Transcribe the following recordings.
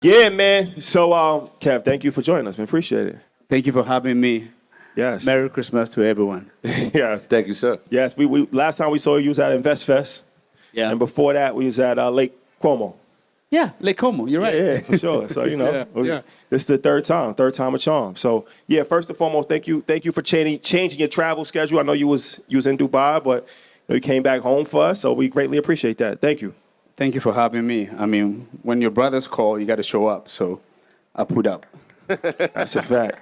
Yeah, man. So, Kev, thank you for joining us, man. Appreciate it. Thank you for having me. Yes. Merry Christmas to everyone. Yes. Thank you, sir. Yes. We last time we saw you was at Invest Fest, Yeah. and before that we was at Lake Como. Yeah, Lake Como, you're right. Yeah, for sure. So Yeah. this is the third time a charm. So yeah, first and foremost, thank you for changing your travel schedule. I know you was in Dubai, but you came back home for us, so we greatly appreciate that. Thank you. Thank you for having me. I mean, when your brothers call, you got to show up. So I put up. That's a fact.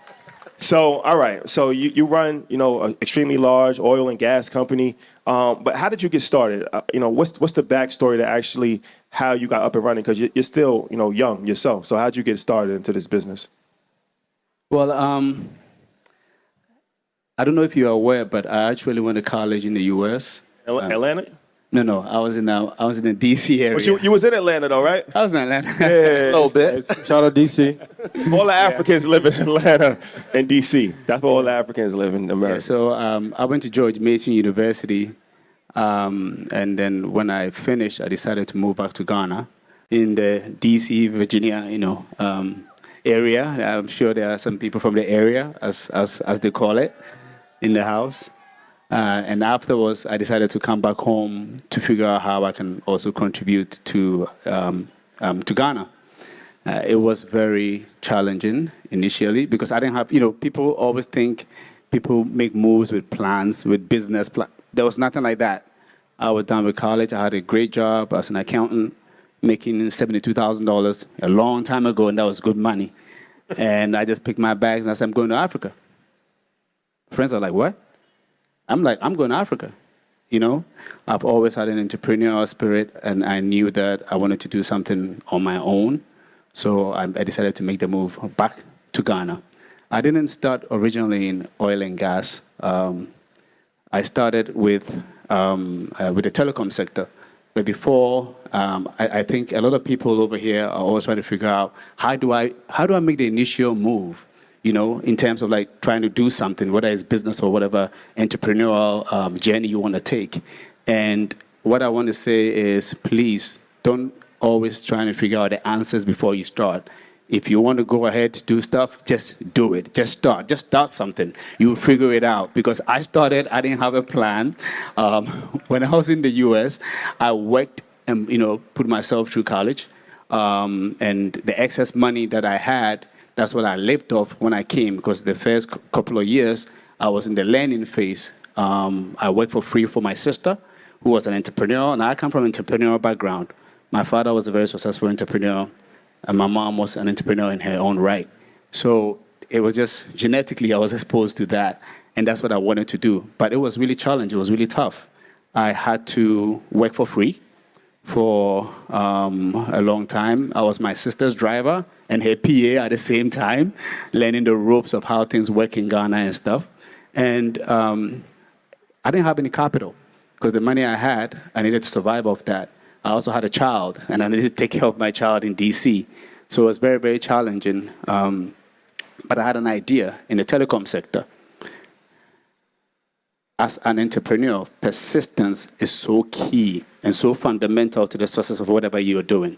So, all right. So you run, an extremely large oil and gas company. But how did you get started? What's the backstory to actually how you got up and running? Because you're still, young yourself. So how did you get started into this business? Well, I don't know if you're aware, but I actually went to college in the U.S. Atlanta? No, I was in the D.C. area. But you was in Atlanta, though, right? I was in Atlanta. Yeah, A little bit. Shout out DC. all the Africans live in Atlanta and D.C. That's where all the Africans live in America. Yeah, so I went to George Mason University, and then when I finished, I decided to move back to Ghana in the D.C., Virginia, area. I'm sure there are some people from the area, as they call it, in the house. And afterwards, I decided to come back home to figure out how I can also contribute to Ghana. It was very challenging initially because I didn't have, people always think people make moves with plans, with business plans. There was nothing like that. I was done with college. I had a great job as an accountant, making $72,000 a long time ago, and that was good money. And I just picked my bags and I said, I'm going to Africa. Friends are like, what? I'm like, I'm going to Africa. I've always had an entrepreneurial spirit, and I knew that I wanted to do something on my own. So I decided to make the move back to Ghana. I didn't start originally in oil and gas. I started with the telecom sector. But before, I think a lot of people over here are always trying to figure out how do I make the initial move, in terms of like trying to do something, whether it's business or whatever entrepreneurial journey you want to take. And what I want to say is, please don't always try to figure out the answers before you start. If you want to go ahead to do stuff, just do it. Just start something. You will figure it out. Because I started, I didn't have a plan. When I was in the US, I worked and put myself through college. And the excess money that I had, that's what I lived off when I came, because the first couple of years, I was in the learning phase. I worked for free for my sister, who was an entrepreneur, and I come from an entrepreneurial background. My father was a very successful entrepreneur, and my mom was an entrepreneur in her own right. So it was just genetically, I was exposed to that, and that's what I wanted to do. But it was really challenging, it was really tough. I had to work for free for a long time. I was my sister's driver and her PA at the same time, learning the ropes of how things work in Ghana and stuff. And I didn't have any capital because the money I had, I needed to survive off that. I also had a child, and I needed to take care of my child in DC. So it was very, very challenging. But I had an idea in the telecom sector. As an entrepreneur, persistence is so key and so fundamental to the success of whatever you're doing.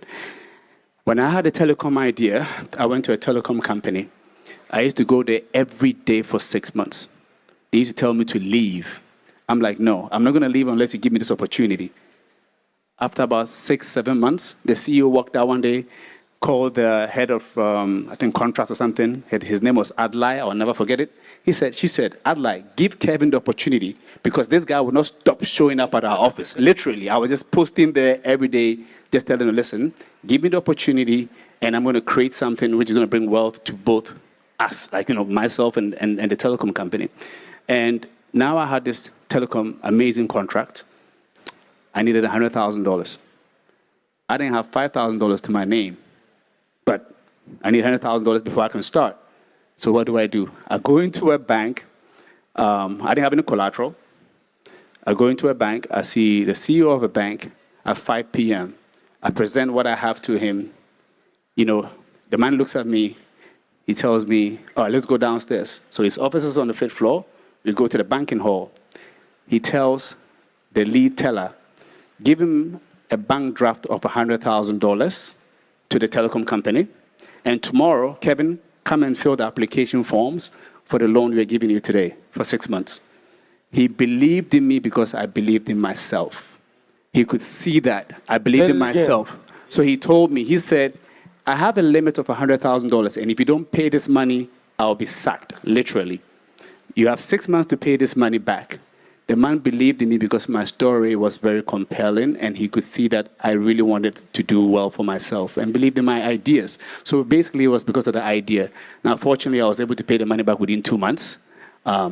When I had a telecom idea, I went to a telecom company. I used to go there every day for 6 months. They used to tell me to leave. I'm like, no, I'm not going to leave unless you give me this opportunity. After about 6, 7 months, the CEO walked out one day, called the head of, I think, contracts or something. His name was Adlai. I'll never forget it. She said, Adlai, give Kevin the opportunity because this guy will not stop showing up at our office. Literally, I was just posting there every day, just telling him, listen, give me the opportunity, and I'm going to create something which is going to bring wealth to both us, like, myself and the telecom company. And now I had this telecom amazing contract. I needed $100,000. I didn't have $5,000 to my name, but I need $100,000 before I can start. So what do? I go into a bank. I didn't have any collateral. I go into a bank. I see the CEO of a bank at 5 p.m. I present what I have to him. The man looks at me. He tells me, all right, let's go downstairs. So his office is on the 5th floor. We go to the banking hall. He tells the lead teller, give him a bank draft of $100,000 to the telecom company. And tomorrow, Kevin, come and fill the application forms for the loan we're giving you today for 6 months. He believed in me because I believed in myself. He could see that I believed in myself. So he told me, he said, I have a limit of $100,000, and if you don't pay this money, I'll be sacked, literally. You have 6 months to pay this money back. The man believed in me because my story was very compelling, and he could see that I really wanted to do well for myself and believed in my ideas. So basically, it was because of the idea. Now, fortunately, I was able to pay the money back within 2 months.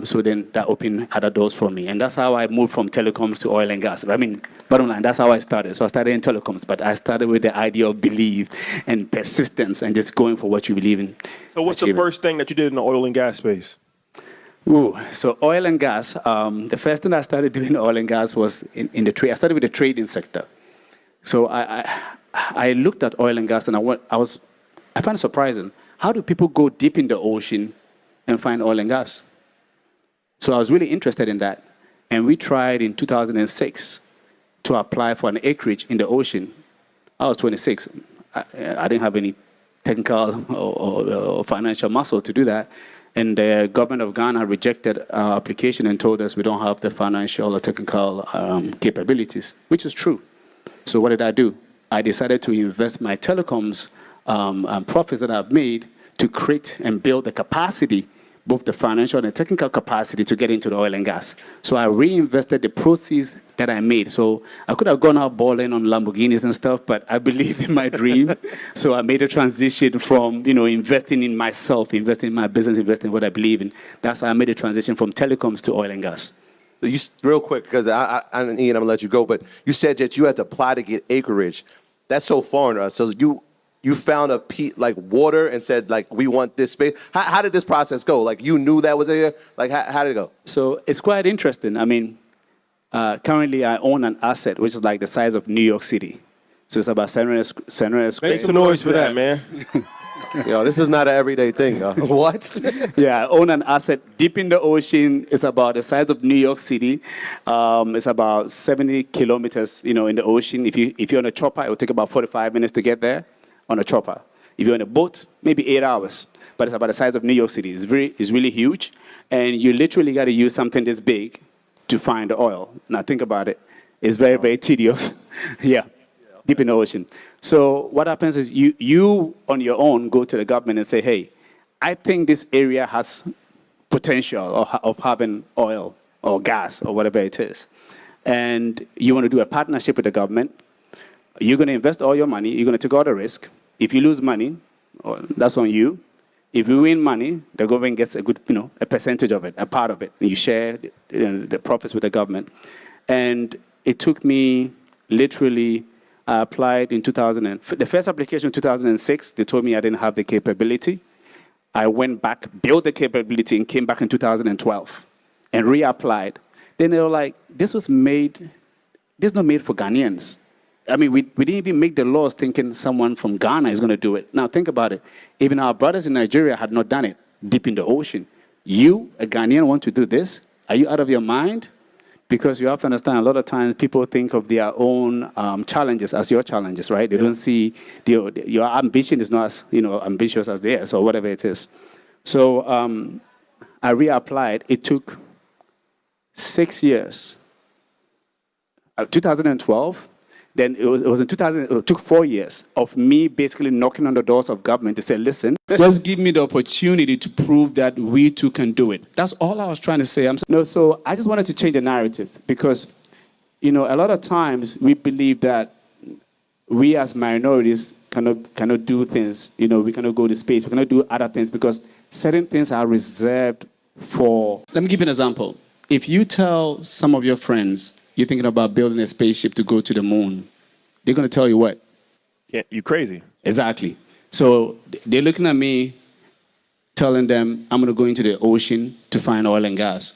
So then that opened other doors for me. And that's how I moved from telecoms to oil and gas. I mean, bottom line, that's how I started. So I started in telecoms, but I started with the idea of belief and persistence and just going for what you believe in. So what's the first thing that you did in the oil and gas space? Ooh, so oil and gas, the first thing I started doing in oil and gas was in the trade. I started with the trading sector. So I looked at oil and gas, and I found it surprising. How do people go deep in the ocean and find oil and gas? So I was really interested in that. And we tried in 2006 to apply for an acreage in the ocean. I was 26. I didn't have any technical or financial muscle to do that. And the government of Ghana rejected our application and told us we don't have the financial or technical capabilities, which is true. So what did I do? I decided to invest my telecoms profits that I've made to create and build the capacity, both the financial and the technical capacity to get into the oil and gas. So I reinvested the proceeds that I made. So I could have gone out balling on Lamborghinis and stuff, but I believed in my dream. So I made a transition from, investing in myself, investing in my business, investing in what I believe in. That's how I made a transition from telecoms to oil and gas. You, real quick, because Ian, I'm going to let you go, but you said that you had to apply to get acreage. That's so foreign to us. So you found like water and said, like, we want this space. How did this process go? Like, you knew that was there? Like, how did it go? So it's quite interesting. I mean, currently I own an asset which is like the size of New York City. So it's about 700 square. Make some noise for that, man. This is not an everyday thing. What? Yeah, I own an asset deep in the ocean. It's about the size of New York City. It's about 70 kilometers, in the ocean. If you're on a chopper, it will take about 45 minutes to get there on a chopper. If you're on a boat, maybe 8 hours. But it's about the size of New York City. It's really huge. And you literally got to use something this big to find the oil. Now think about it. It's very, very tedious. Yeah, deep in the ocean. So what happens is you on your own go to the government and say, hey, I think this area has potential of having oil or gas or whatever it is. And you want to do a partnership with the government. You're going to invest all your money. You're going to take all the risk. If you lose money, that's on you. If you win money, the government gets a good, a percentage of it, a part of it. And you share the profits with the government. And it took me literally, I applied in the first application in 2006, they told me I didn't have the capability. I went back, built the capability, and came back in 2012 and reapplied. Then they were like, this is not made for Ghanaians. I mean, we didn't even make the laws thinking someone from Ghana is going to do it. Now, think about it. Even our brothers in Nigeria had not done it deep in the ocean. You, a Ghanaian, want to do this? Are you out of your mind? Because you have to understand, a lot of times people think of their own challenges as your challenges, right? They don't see, your ambition is not as ambitious as theirs or whatever it is. So I reapplied. It took 6 years. 2012. Then it was in 2000, it took 4 years of me basically knocking on the doors of government to say, listen, just give me the opportunity to prove that we too can do it. That's all I was trying to say. So I just wanted to change the narrative because, a lot of times we believe that we as minorities cannot do things. We cannot go to space. We cannot do other things because certain things are reserved for. Let me give you an example. If you tell some of your friends, you're thinking about building a spaceship to go to the moon, they're going to tell you what? Yeah, you crazy. Exactly. So they're looking at me, telling them, I'm going to go into the ocean to find oil and gas.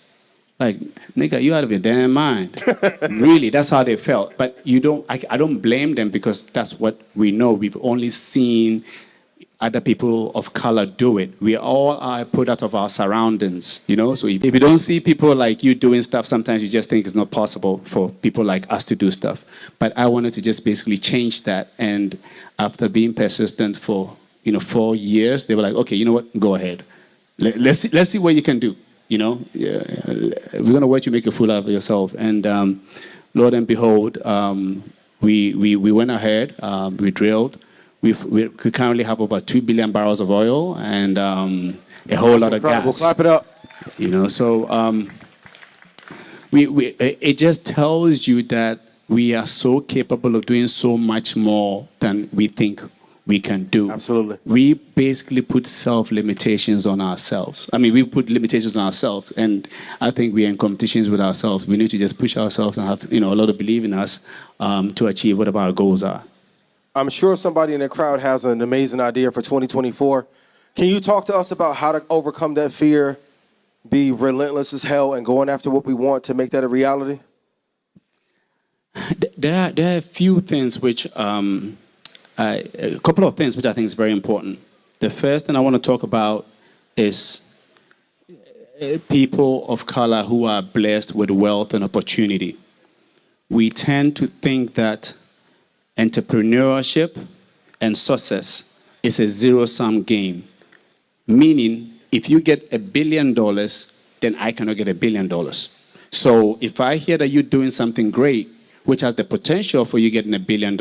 Like, nigga, you out of your damn mind. Really, that's how they felt. But I don't blame them because that's what we know. We've only seen other people of color do it. We all are a product of our surroundings, So if you don't see people like you doing stuff, sometimes you just think it's not possible for people like us to do stuff. But I wanted to just basically change that. And after being persistent for 4 years, they were like, okay, you know what, go ahead. Let's see what you can do. We're going to let you make a fool out of yourself. And Lord and behold, we went ahead, we drilled. We currently have over 2 billion barrels of oil and a whole lot of gas. Clap it up. So it just tells you that we are so capable of doing so much more than we think we can do. Absolutely. We basically put self-limitations on ourselves. I mean, we put limitations on ourselves, and I think we're in competitions with ourselves. We need to just push ourselves and have a lot of belief in us to achieve whatever our goals are. I'm sure somebody in the crowd has an amazing idea for 2024. Can you talk to us about how to overcome that fear, be relentless as hell, and going after what we want to make that a reality? There are a few things which, a couple of things which I think is very important. The first thing I want to talk about is people of color who are blessed with wealth and opportunity. We tend to think that entrepreneurship and success is a zero-sum game, meaning if you get $1 billion, then I cannot get $1 billion. So if I hear that you're doing something great, which has the potential for you getting $1 billion,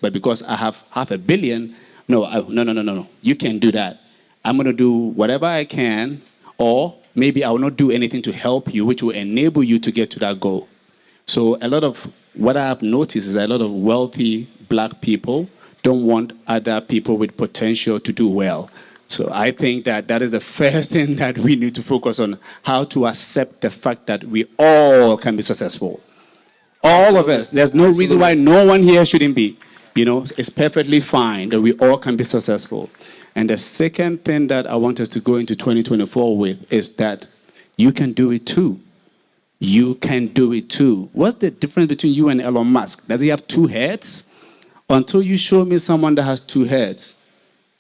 but because I have $500 million, no, you can't do that. I'm going to do whatever I can, or maybe I will not do anything to help you, which will enable you to get to that goal. So a lot of what I have noticed is a lot of wealthy black people don't want other people with potential to do well. So I think that is the first thing that we need to focus on, how to accept the fact that we all can be successful. All of us. There's no reason why no one here shouldn't be. It's perfectly fine that we all can be successful. And the second thing that I want us to go into 2024 with is that you can do it too. You can do it too. What's the difference between you and Elon Musk? Does he have 2 heads? Until you show me someone that has 2 heads,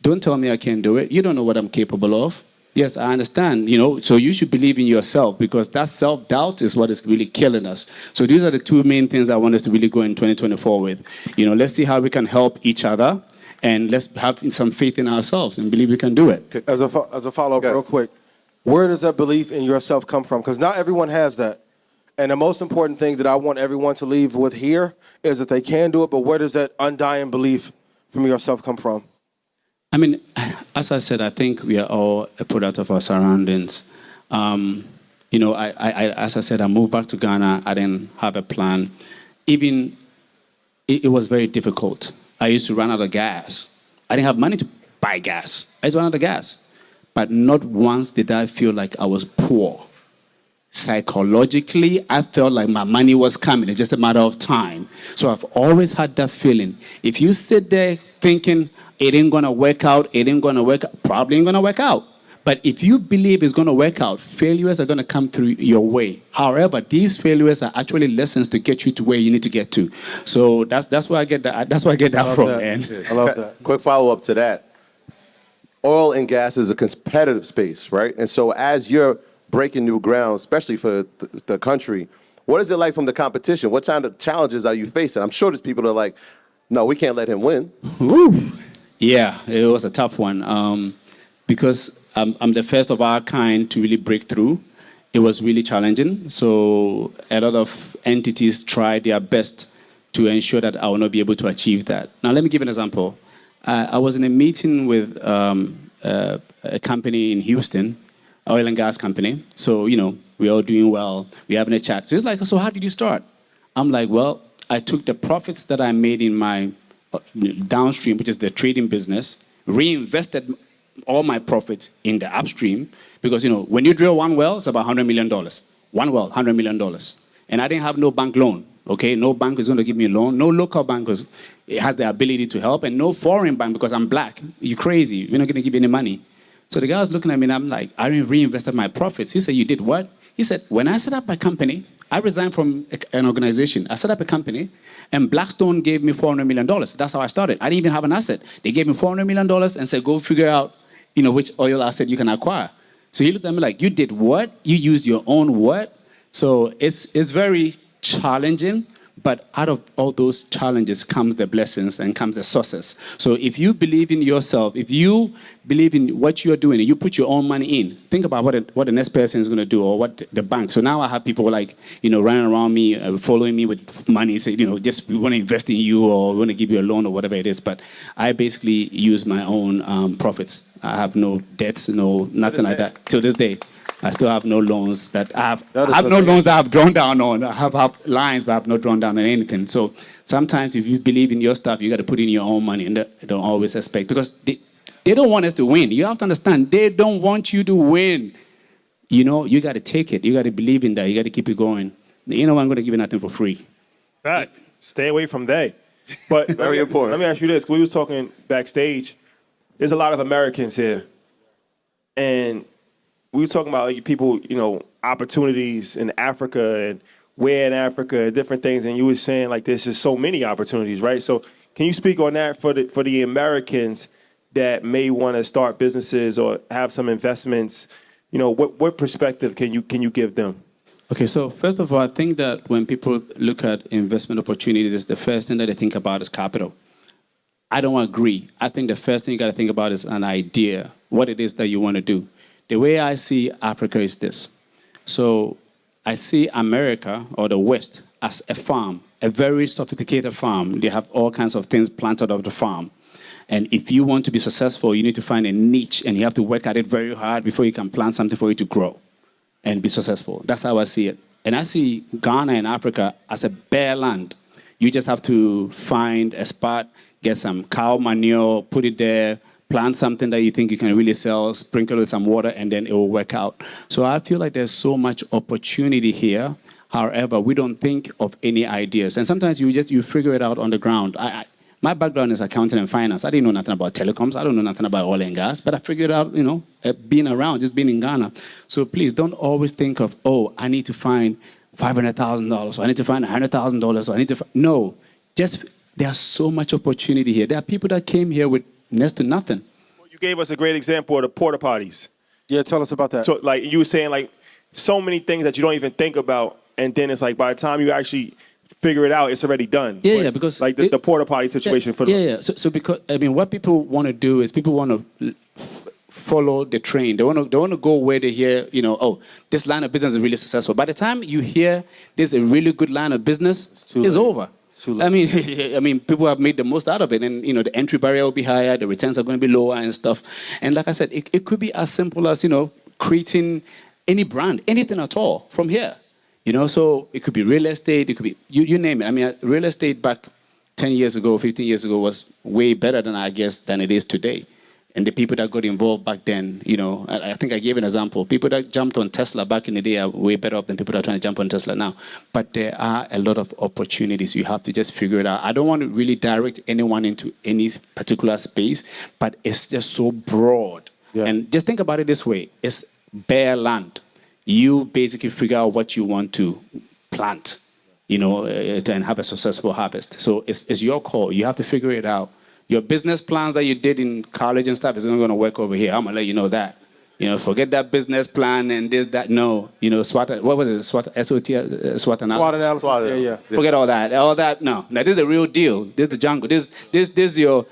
don't tell me I can't do it. You don't know what I'm capable of. Yes, I understand, so you should believe in yourself, because that self-doubt is what is really killing us. So these are the 2 main things I want us to really go in 2024 with. Let's see how we can help each other, and let's have some faith in ourselves and believe we can do it. As a follow-up, real quick, where does that belief in yourself come from? Because not everyone has that. And the most important thing that I want everyone to leave with here is that they can do it, but where does that undying belief from yourself come from? I mean, as I said, I think we are all a product of our surroundings. As I said, I moved back to Ghana. I didn't have a plan. It was very difficult. I used to run out of gas. I didn't have money to buy gas. I used to run out of gas. But not once did I feel like I was poor. Psychologically, I felt like my money was coming. It's just a matter of time. So I've always had that feeling. If you sit there thinking, it ain't going to work out, probably ain't going to work out. But if you believe it's going to work out, failures are going to come through your way. However, these failures are actually lessons to get you to where you need to get to. So that's where I get that. That's where I get that from, man. I love that. Quick follow-up to that. Oil and gas is a competitive space, right? And so as you're breaking new ground, especially for the country, what is it like from the competition? What kind of challenges are you facing? I'm sure there's people that are like, no, we can't let him win. Ooh. Yeah, it was a tough one because I'm the first of our kind to really break through. It was really challenging. So a lot of entities tried their best to ensure that I will not be able to achieve that. Now, let me give an example. I was in a meeting with a company in Houston, oil and gas company. So, we're all doing well. We're having a chat. So it's like, so how did you start? I'm like, well, I took the profits that I made in my downstream, which is the trading business, reinvested all my profits in the upstream, because when you drill one well, it's about $100 million. One well, $100 million. And I didn't have no bank loan. Okay, no bank is going to give me a loan. No local bank because it has the ability to help, and no foreign bank because I'm black. You're crazy. We're not going to give you any money. So the guy was looking at me, and I'm like, I reinvested my profits. He said, you did what? He said, when I set up my company, I resigned from an organization. I set up a company, and Blackstone gave me $400 million. That's how I started. I didn't even have an asset. They gave me $400 million and said, go figure out, which oil asset you can acquire. So he looked at me like, you did what? You used your own what? So it's very challenging, But out of all those challenges comes the blessings and comes the success. So if you believe in yourself, if you believe in what you're doing and you put your own money in, think about what the next person is going to do or what the bank. So now I have people like, running around me, following me with money, say, just we want to invest in you or we want to give you a loan or whatever it is. But I basically use my own profits. I have no debts, nothing like that till this day. I still have no loans that I have no loans that I've drawn down on. I have lines, but I've not drawn down on anything. So sometimes if you believe in your stuff, you got to put in your own money, and they don't always expect, because they don't want us to win. You have to understand, they don't want you to win. You got to take it. You got to believe in that. You got to keep it going. You know, I'm going to give you nothing for free. Fact. Stay away from they. But Very important. Let me ask you this. We was talking backstage. There's a lot of Americans here, and we were talking about people, opportunities in Africa and where in Africa and different things. And you were saying like there's just so many opportunities, right? So can you speak on that for the Americans that may want to start businesses or have some investments? What perspective can you give them? Okay, so first of all, I think that when people look at investment opportunities, the first thing that they think about is capital. I don't agree. I think the first thing you got to think about is an idea, what it is that you want to do. The way I see Africa is this. So I see America or the West as a farm, a very sophisticated farm. They have all kinds of things planted off the farm. And if you want to be successful, you need to find a niche and you have to work at it very hard before you can plant something for it to grow and be successful. That's how I see it. And I see Ghana and Africa as a bare land. You just have to find a spot, get some cow manure, put it there, plant something that you think you can really sell, sprinkle with some water, and then it will work out. So I feel like there's so much opportunity here. However, we don't think of any ideas. And sometimes you figure it out on the ground. My background is accounting and finance. I didn't know nothing about telecoms. I don't know nothing about oil and gas. But I figured out, being around, just being in Ghana. So please don't always think of, I need to find $500,000, or I need to find $100,000, or I need to no. Just, there's so much opportunity here. There are people that came here with next to nothing. Well, you gave us a great example of the porta potties. Yeah, tell us about that. So, like you were saying, so many things that you don't even think about, and then it's like by the time you actually figure it out, it's already done. Yeah, because the porta potty situation for yeah. So because what people want to do is people want to follow the train. They want to go where they hear, this line of business is really successful. By the time you hear there's a really good line of business, it's over. I mean, people have made the most out of it, and the entry barrier will be higher, the returns are going to be lower and stuff. And like I said, it could be as simple as creating any brand, anything at all from here. So it could be real estate, it could be you name it. I mean, real estate back 10 years ago, 15 years ago was way better than it is today. And the people that got involved back then, I think I gave an example. People that jumped on Tesla back in the day are way better off than people that are trying to jump on Tesla now. But there are a lot of opportunities. You have to just figure it out. I don't want to really direct anyone into any particular space, but it's just so broad. Yeah. And just think about it this way. It's bare land. You basically figure out what you want to plant, and have a successful harvest. So it's your call. You have to figure it out. Your business plans that you did in college and stuff is not going to work over here. I'm going to let you know that. Forget that business plan and this, that. No. SWOT, what was it? SWOT, S-O-T, SWOT analysis. SWOT analysis. Yeah. Forget all that. All that, no. Now, this is the real deal. This is the jungle. This is your,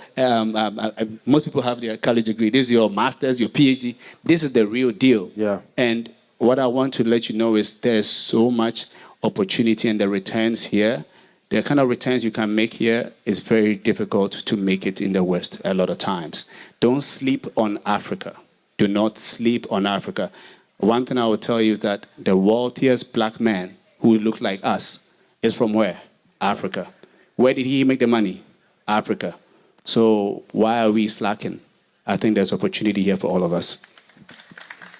most people have their college degree. This is your master's, your PhD. This is the real deal. Yeah. And what I want to let you know is there's so much opportunity and the returns here. The kind of returns you can make here is very difficult to make it in the West a lot of times. Don't sleep on Africa. Do not sleep on Africa. One thing I will tell you is that the wealthiest black man who look like us is from where? Africa. Where did he make the money? Africa. So why are we slacking? I think there's opportunity here for all of us.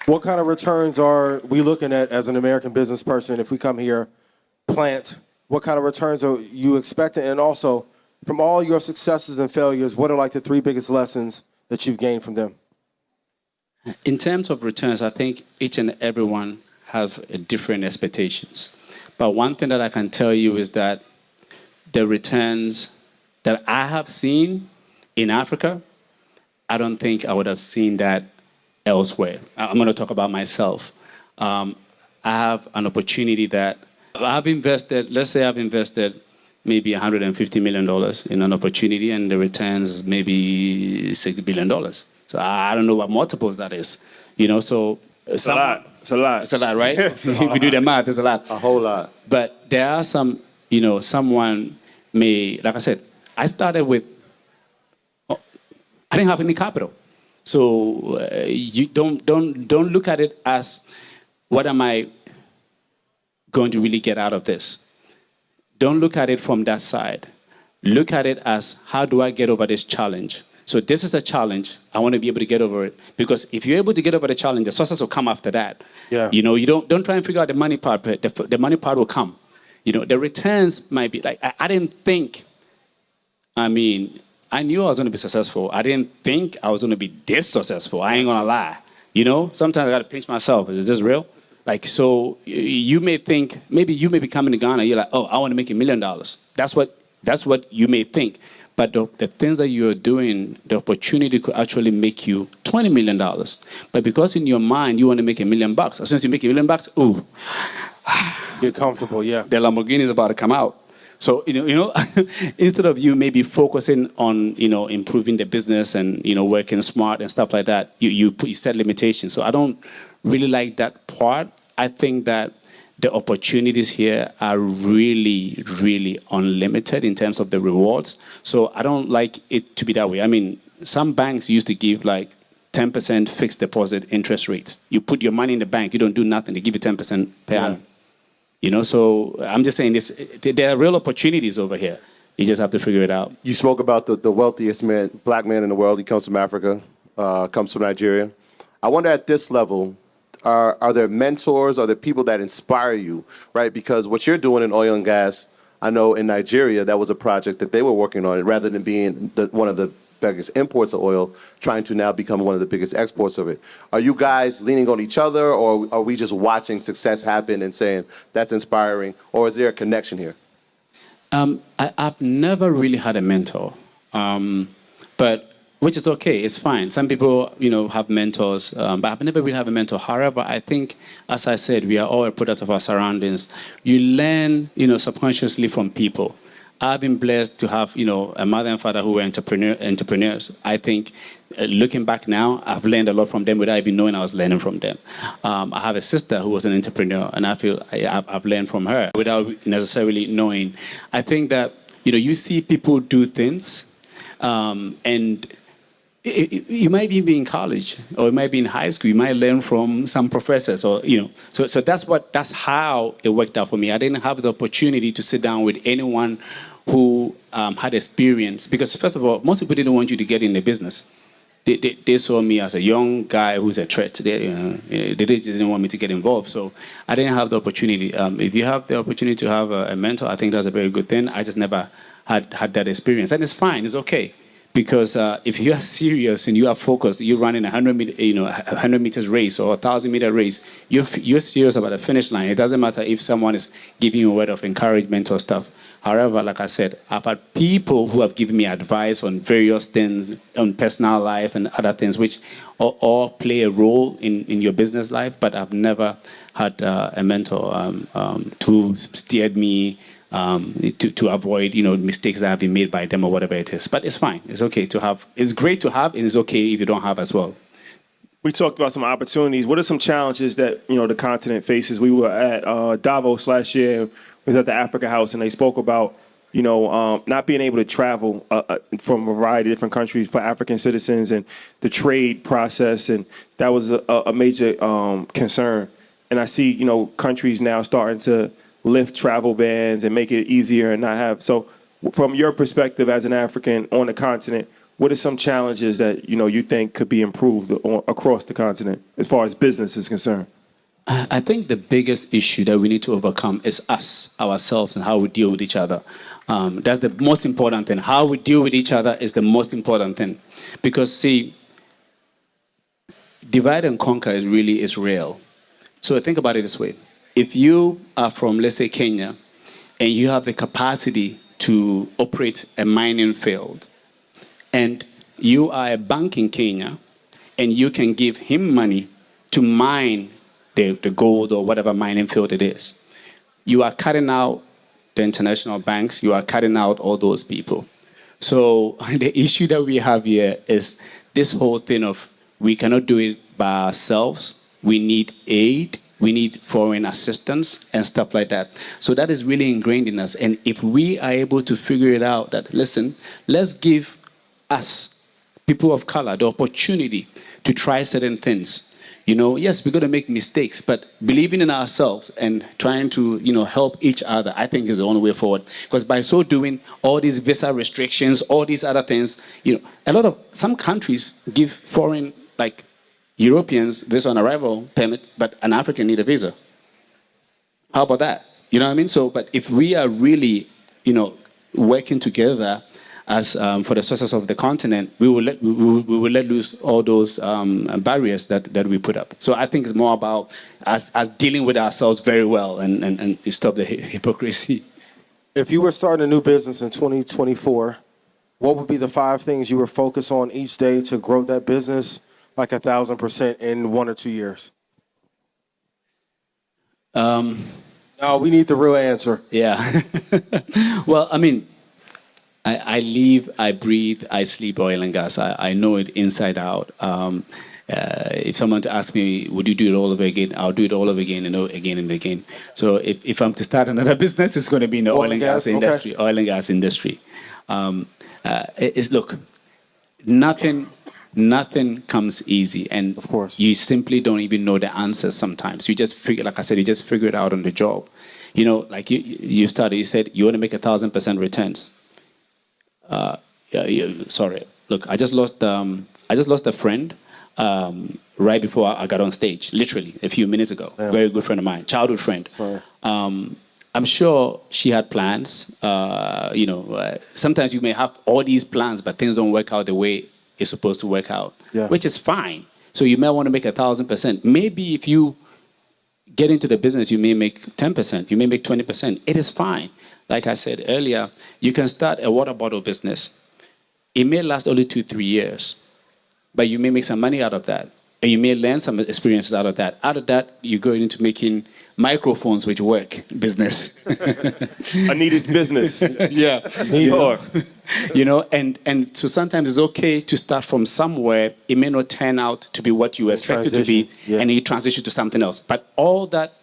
What kind of returns are we looking at as an American business person if we come here, plant? What kind of returns are you expecting? And also, from all your successes and failures, what are the 3 biggest lessons that you've gained from them? In terms of returns, I think each and everyone have different expectations. But one thing that I can tell you is that the returns that I have seen in Africa, I don't think I would have seen that elsewhere. I'm going to talk about myself. I have an opportunity that I've invested, let's say I've invested maybe $150 million in an opportunity, and the returns maybe $6 billion. So I don't know what multiples that is, so It's a lot. It's a lot. It's a lot, right? If we do the math, it's a lot. A whole lot. But there are some, someone may, like I said, I started with, I didn't have any capital. So you don't look at it as, what am I going to really get out of this? Don't look at it from that side. Look at it as, how do I get over this challenge? So this is a challenge. I want to be able to get over it. Because if you're able to get over the challenge, the success will come after that. Yeah. You don't try and figure out the money part, but the money part will come. The returns might be like, I didn't think, I knew I was going to be successful. I didn't think I was going to be this successful. I ain't going to lie. Sometimes I got to pinch myself. Is this real? Like, so you may think, maybe you may be coming to Ghana, you're like, oh, I want to make $1 million. That's what you may think. But the things that you're doing, the opportunity could actually make you $20 million. But because in your mind, you want to make $1 million, as soon as you make $1 million, ooh. Get comfortable, yeah. The Lamborghini is about to come out. So, instead of you maybe focusing on, improving the business and, working smart and stuff like that, you set limitations. So I don't really like that part. I think that the opportunities here are really, really unlimited in terms of the rewards. So I don't like it to be that way. Some banks used to give like 10% fixed deposit interest rates. You put your money in the bank, you don't do nothing, they give you 10% per annum. So I'm just saying there are real opportunities over here. You just have to figure it out. You spoke about the wealthiest black man in the world. He comes from Africa, comes from Nigeria. I wonder at this level, are there mentors, are there people that inspire you, right? Because what you're doing in oil and gas, I know in Nigeria, that was a project that they were working on, rather than being one of the biggest imports of oil, trying to now become one of the biggest exports of it. Are you guys leaning on each other, or are we just watching success happen and saying, that's inspiring, or is there a connection here? I've never really had a mentor, but which is okay, it's fine. Some people, have mentors, but I've never really had a mentor. However, I think, as I said, we are all a product of our surroundings. You learn, subconsciously from people. I've been blessed to have, a mother and father who were entrepreneurs. I think, looking back now, I've learned a lot from them without even knowing I was learning from them. I have a sister who was an entrepreneur, and I feel I've learned from her without necessarily knowing. I think that, you see people do things, and you might be in college, or you might be in high school. You might learn from some professors, or So that's how it worked out for me. I didn't have the opportunity to sit down with anyone who had experience, because first of all, most people didn't want you to get in the business. They saw me as a young guy who's a threat. They didn't want me to get involved, so I didn't have the opportunity. If you have the opportunity to have a mentor, I think that's a very good thing. I just never had that experience, and it's fine. It's okay. Because if you are serious and you are focused, you're running a 100 meters race or a 1,000-meter race, you're serious about the finish line. It doesn't matter if someone is giving you a word of encouragement or stuff. However, like I said, I've had people who have given me advice on various things, on personal life and other things, which all play a role in your business life. But I've never had a mentor who steered me to avoid, mistakes that have been made by them or whatever it is. But it's fine. It's okay to have. It's great to have, and it's okay if you don't have as well. We talked about some opportunities. What are some challenges that the continent faces? We were at Davos last year. We was at the Africa House, and they spoke about not being able to travel from a variety of different countries for African citizens, and the trade process, and that was a major concern. And I see countries now starting to lift travel bans and make it easier and not have. So from your perspective as an African on the continent, what are some challenges that you think could be improved across the continent as far as business is concerned? I think the biggest issue that we need to overcome is ourselves, and how we deal with each other. That's the most important thing. How we deal with each other is the most important thing. Because, see, divide and conquer is real. So think about it this way. If you are from, let's say, Kenya, and you have the capacity to operate a mining field, and you are a bank in Kenya, and you can give him money to mine the gold or whatever mining field it is, you are cutting out the international banks, you are cutting out all those people. So the issue that we have here is this whole thing of we cannot do it by ourselves. We need aid. We need foreign assistance and stuff like that. So that is really ingrained in us. And if we are able to figure it out that, listen, let's give us, people of color, the opportunity to try certain things. You know, yes, we're going to make mistakes, but believing in ourselves and trying to, help each other, I think is the only way forward. Because by so doing, all these visa restrictions, all these other things, some countries give foreign, like Europeans, visa on arrival permit, but an African need a visa. How about that? You know what I mean? So, but if we are really, working together as for the success of the continent, we will let loose all those barriers that we put up. So I think it's more about us dealing with ourselves very well and stop the hypocrisy. If you were starting a new business in 2024, what would be the 5 things you were focused on each day to grow that business like 1,000% in 1 or 2 years? No, we need the real answer. Yeah. Well, I mean, I live, I breathe, I sleep oil and gas. I know it inside out. If someone to ask me, would you do it all over again? I'll do it all over again and again and again. So if I'm to start another business, it's going to be in the oil and gas industry. Okay. Oil and gas industry. Look, nothing comes easy, and of course, you simply don't even know the answers sometimes. You just figure, like I said, you just figure it out on the job. Like you started, you said you want to make 1,000% returns. Sorry. Look, I just lost a friend right before I got on stage, literally a few minutes ago. Damn. Very good friend of mine, childhood friend. Sorry. I'm sure she had plans. Sometimes you may have all these plans, but things don't work out the way it's supposed to work out, which is fine. So you may want to make 1,000%. Maybe if you get into the business, you may make 10%, you may make 20%. It is fine. Like I said earlier, you can start a water bottle business. It may last only 2-3 years, but you may make some money out of that. And you may learn some experiences out of that. Out of that, you go into making microphones which work business. A needed business. Yeah. Sure. And so sometimes it's okay to start from somewhere. It may not turn out to be what you expect it to be, and you transition to something else. But all that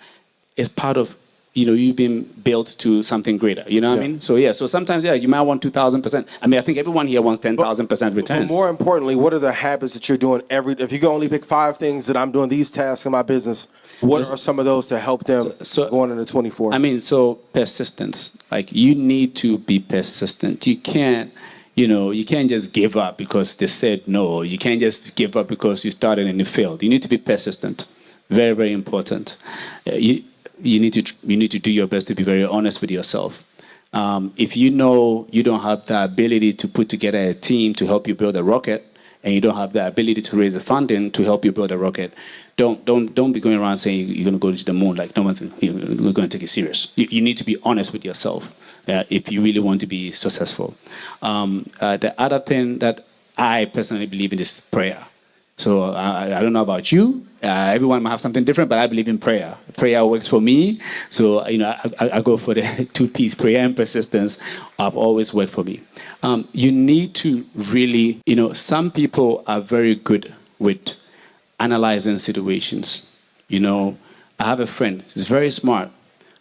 is part of you being built to something greater. You know what I mean? So so sometimes you might want 2,000%. I mean, I think everyone here wants 10,000% returns. But more importantly, what are the habits that you're doing if you can only pick 5 things that I'm doing these tasks in my business, what are some of those to help them going into 24? I mean, so persistence. Like, you need to be persistent. You can't just give up because they said no. You can't just give up because you started and you failed. You need to be persistent. Very, very important. You need to do your best to be very honest with yourself. If you know you don't have the ability to put together a team to help you build a rocket, and you don't have the ability to raise the funding to help you build a rocket, don't be going around saying you're going to go to the moon. Like, no one's we're going to take it serious. You need to be honest with yourself if you really want to be successful. The other thing that I personally believe in is prayer. So I don't know about you. Everyone might have something different, but I believe in prayer. Prayer works for me. So I go for the 2 P's, prayer and persistence. Have always worked for me. You need to really, some people are very good with analyzing situations. I have a friend. He's very smart,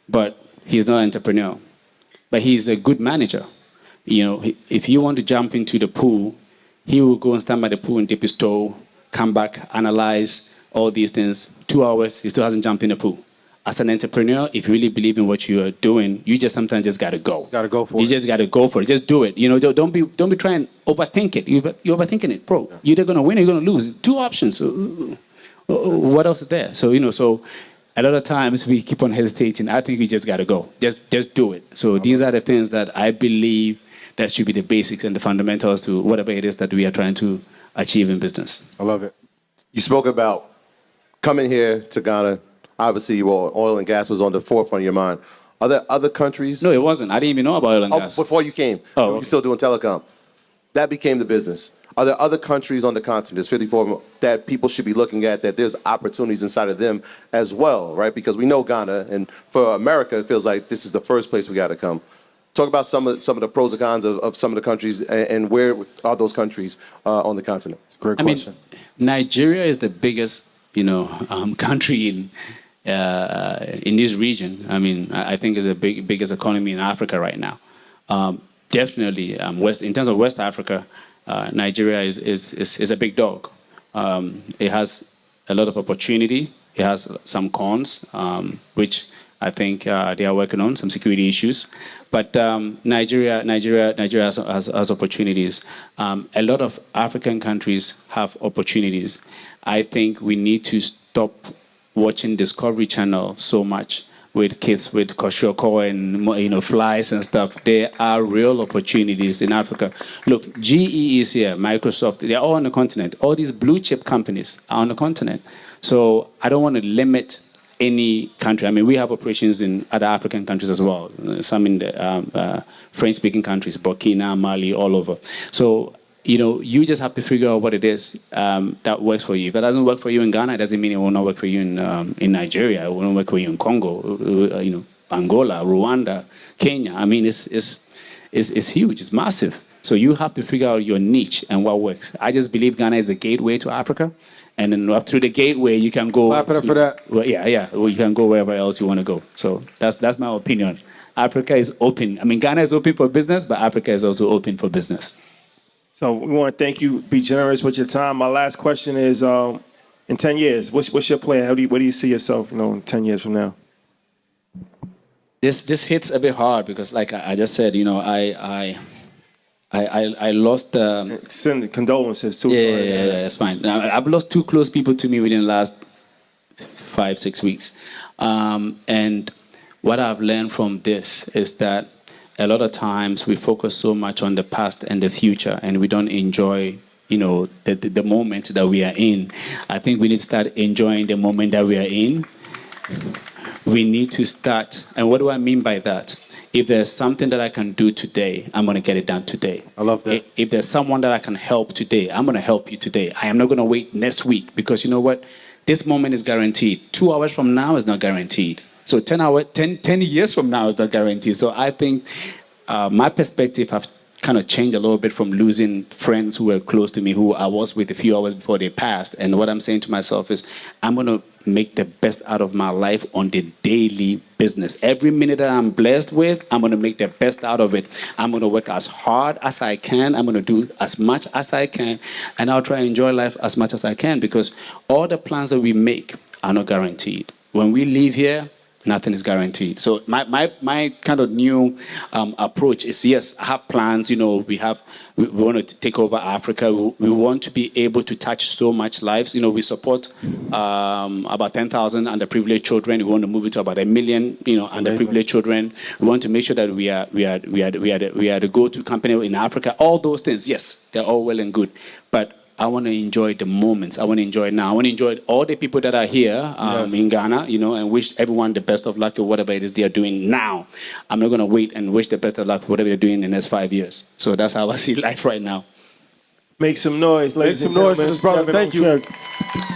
but he's not an entrepreneur. But he's a good manager. If you want to jump into the pool, he will go and stand by the pool and dip his toe, come back, analyze all these things. 2 hours, he still hasn't jumped in the pool. As an entrepreneur, if you really believe in what you are doing, you just sometimes just got to go. Got to go for it. You just got to go for it. Just do it. Don't be trying to overthink it. You're overthinking it, bro. You're either going to win or you're going to lose. 2 options. What else is there? So, so a lot of times we keep on hesitating. I think we just got to go. Just do it. So these are the things that I believe that should be the basics and the fundamentals to whatever it is that we are trying to achieve in business. I love it. You spoke about coming here to Ghana. Obviously, oil and gas was on the forefront of your mind. Are there other countries? No, it wasn't. I didn't even know about oil and gas. Before you came. Oh, you were still doing telecom. That became the business. Are there other countries on the continent, there's 54, that people should be looking at, that there's opportunities inside of them as well, right? Because we know Ghana, and for America, it feels like this is the first place we got to come. Talk about some of the pros and cons of some of the countries, and where are those countries on the continent? Great question. Nigeria is the biggest, country in this region. I mean, I think it's the biggest economy in Africa right now. Definitely, in terms of West Africa, Nigeria is a big dog. It has a lot of opportunity. It has some cons, which I think they are working on, some security issues. But Nigeria has opportunities. A lot of African countries have opportunities. I think we need to stop watching Discovery Channel so much with kids with koshoko and flies and stuff. There are real opportunities in Africa. Look, GE is here, Microsoft, they're all on the continent. All these blue chip companies are on the continent. So I don't want to limit any country. I mean, we have operations in other African countries as well, some in the French-speaking countries, Burkina, Mali, all over. So, you just have to figure out what it is that works for you. If it doesn't work for you in Ghana, it doesn't mean it will not work for you in Nigeria. It won't work for you in Congo, Angola, Rwanda, Kenya. I mean, it's huge. It's massive. So you have to figure out your niche and what works. I just believe Ghana is the gateway to Africa. And then through the gateway, you can go. Clap it up for that. Well, yeah. Well, you can go wherever else you want to go. So that's my opinion. Africa is open. I mean, Ghana is open for business, but Africa is also open for business. So we want to thank you. Be generous with your time. My last question is: in 10 years, what's your plan? Where do you see yourself? In 10 years from now. This hits a bit hard because, like I just said, I lost. Send condolences too. Yeah, that's fine. Now, I've lost 2 close people to me within the last 5-6 weeks, and what I've learned from this is that a lot of times we focus so much on the past and the future, and we don't enjoy, the moment that we are in. I think we need to start enjoying the moment that we are in. We need to start, and what do I mean by that? If there's something that I can do today, I'm going to get it done today. I love that. If there's someone that I can help today, I'm going to help you today. I am not going to wait next week because you know what? This moment is guaranteed. 2 hours from now is not guaranteed. So 10 years from now is not guaranteed. So I think my perspective have kind of changed a little bit from losing friends who were close to me, who I was with a few hours before they passed. And what I'm saying to myself is, I'm going to make the best out of my life on the daily business. Every minute that I'm blessed with, I'm going to make the best out of it. I'm going to work as hard as I can. I'm going to do as much as I can. And I'll try to enjoy life as much as I can, because all the plans that we make are not guaranteed. When we leave here, nothing is guaranteed. So my kind of new approach is, yes, I have plans. We want to take over Africa. We want to be able to touch so much lives. We support about 10,000 underprivileged children. We want to move it to about 1 million, underprivileged children. We want to make sure that we are the go-to company in Africa. All those things, yes, they're all well and good, but I want to enjoy the moments. I want to enjoy it now. I want to enjoy all the people that are here in Ghana, and wish everyone the best of luck or whatever it is they are doing now. I'm not going to wait and wish the best of luck for whatever they're doing in the next 5 years. So that's how I see life right now. Make some noise, ladies and Make some noise gentlemen. for this brother. Kevin Thank you. Okyere.